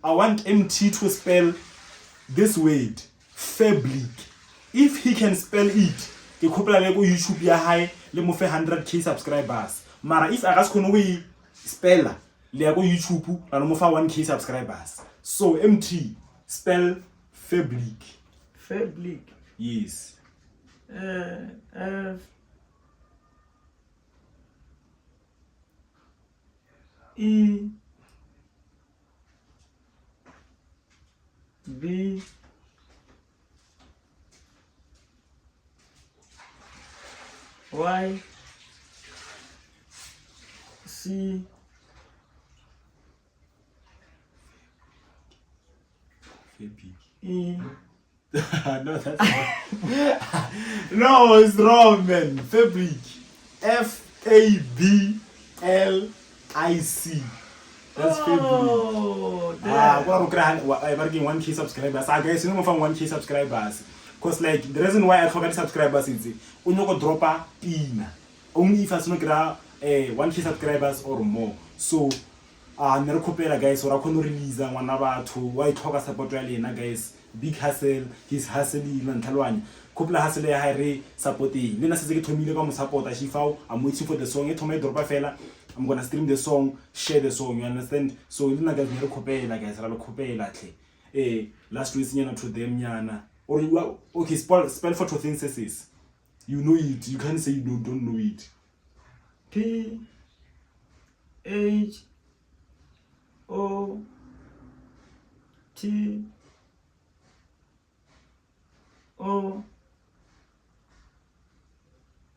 I want MT to spell this word, Fablic. If he can spell it, ke khopela le go YouTube ya hae le mo fe 100k subscribers. Mara if I just khone go spella le ya go YouTube la mo fa 1k subscribers. So MT spell Fablic. Fablic. Yes. F E B Y C Fablic. E. No, that's not. No, it's wrong, man. Fabric. Fablic. That's Fabric. Oh, I'm working 1k subscribers. I guess you know from 1k subscribers. Cause like the reason why I forgot subscribers is you know drop a pin. Only if I don't get 1k subscribers or more. So nere khopela guys or I can't release ngwana batho why talk support ya lena guys. Big hustle, he's hustling and talwanya. Couple hustle ya hire supporting. Lena se ke thomile ka mo supporta Shifao. I'm waiting for the song. E thoma dropa fela. I'm gonna stream the song, share the song, you understand? So lena guys nere khopela guys, ra lo khopela tle. Last week nyana to them nyana. Or you are okay, spell for two things is. You know it. You can't say you don't know it. P H O T O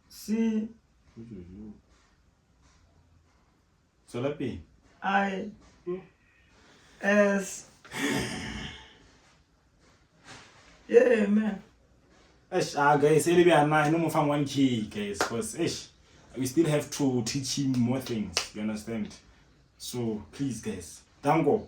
C Solapi. I S. Yeah, man. Guys, I no more from 1k, guys, because we still have to teach him more things. You understand? So please, guys, Dango.